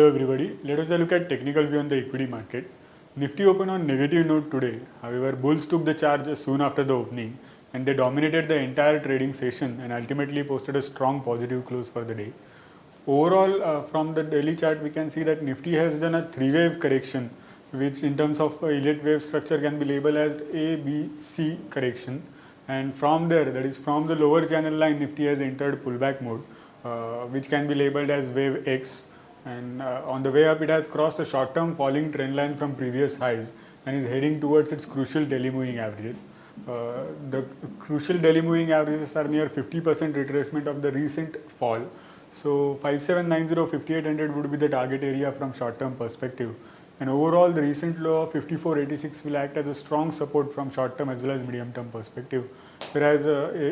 Hello everybody. Let us look at technical view on the equity market. Nifty opened on negative note today. However, bulls took the charge soon after the opening and they dominated the entire trading session and ultimately posted a strong positive close for the day. Overall, from the daily chart, we can see that Nifty has done a three-wave correction, which in terms of Elliott wave structure can be labeled as A, B, C correction. And from there, that is from the lower channel line, Nifty has entered pullback mode, which can be labeled as wave X. And on the way up, it has crossed a short-term falling trend line from previous highs and is heading towards its crucial daily moving averages. The crucial daily moving averages are near 50% retracement of the recent fall. So 5790, 5800 would be the target area from short-term perspective. And overall, the recent low of 5486 will act as a strong support from short-term as well as medium-term perspective. Whereas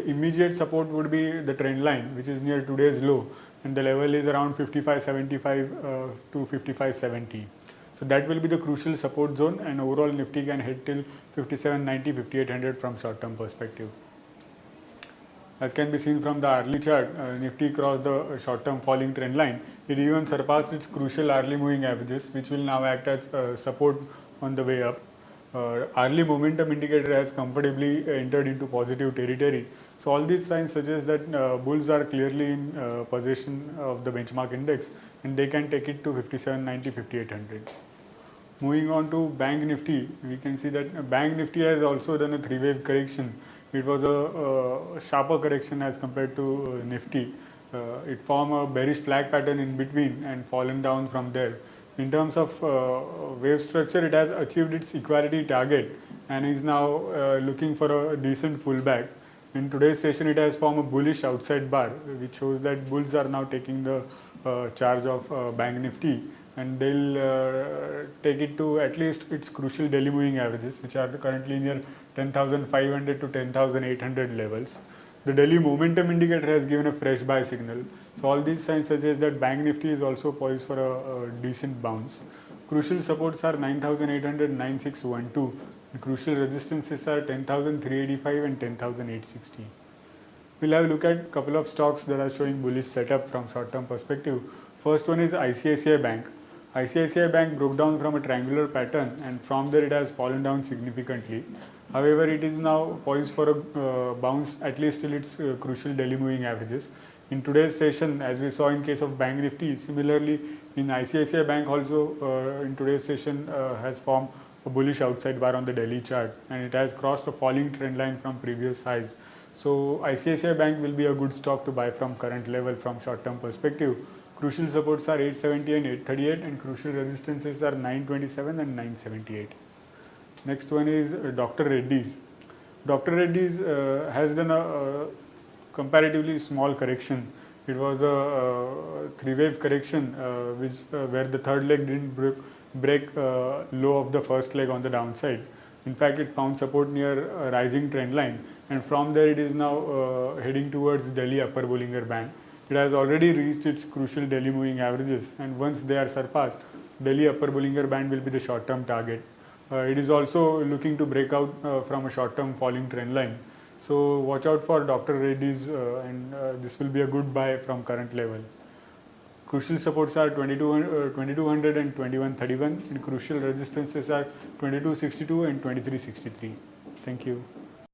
immediate support would be the trend line, which is near today's low, and the level is around 5575 to 5570. So that will be the crucial support zone, and overall Nifty can head till 5790, 5800 from short-term perspective. As can be seen from the hourly chart, Nifty crossed the short-term falling trend line. It even surpassed its crucial hourly moving averages, which will now act as support on the way up. Hourly momentum indicator has comfortably entered into positive territory. So all these signs suggest that bulls are clearly in possession of the benchmark index and they can take it to 5790, 5800. Moving on to Bank Nifty, we can see that Bank Nifty has also done a three-wave correction. It was a sharper correction as compared to Nifty. It formed a bearish flag pattern in between and fallen down from there. In terms of wave structure, it has achieved its equality target and is now looking for a decent pullback. In today's session, it has formed a bullish outside bar, which shows that bulls are now taking the charge of Bank Nifty, and they'll take it to at least its crucial daily moving averages, which are currently near 10,500 to 10,800 levels. The daily momentum indicator has given a fresh buy signal. So all these signs suggest that Bank Nifty is also poised for a decent bounce. Crucial supports are 9,800, 9,612. And crucial resistances are 10,385 and 10,860. We'll have a look at a couple of stocks that are showing bullish setup from short-term perspective. First one is ICICI Bank. ICICI Bank broke down from a triangular pattern and from there it has fallen down significantly. However, it is now poised for a bounce at least till its crucial daily moving averages. In today's session, as we saw in case of Bank Nifty, similarly in ICICI Bank also in today's session has formed a bullish outside bar on the daily chart and it has crossed a falling trend line from previous highs. So ICICI Bank will be a good stock to buy from current level from short-term perspective. Crucial supports are 870 and 838 and crucial resistances are 927 and 978. Next one is Dr. Reddy's. Dr. Reddy's has done a comparatively small correction. It was a three-wave correction where the third leg didn't break low of the first leg on the downside. In fact, it found support near a rising trend line and from there it is now heading towards Delhi upper Bollinger Band. It has already reached its crucial daily moving averages and once they are surpassed, Delhi upper Bollinger Band will be the short-term target. It is also looking to break out from a short-term falling trend line. So watch out for Dr. Reddy's and this will be a good buy from current level. Crucial supports are 2200 and 2131 and crucial resistances are 2262 and 2363. Thank you.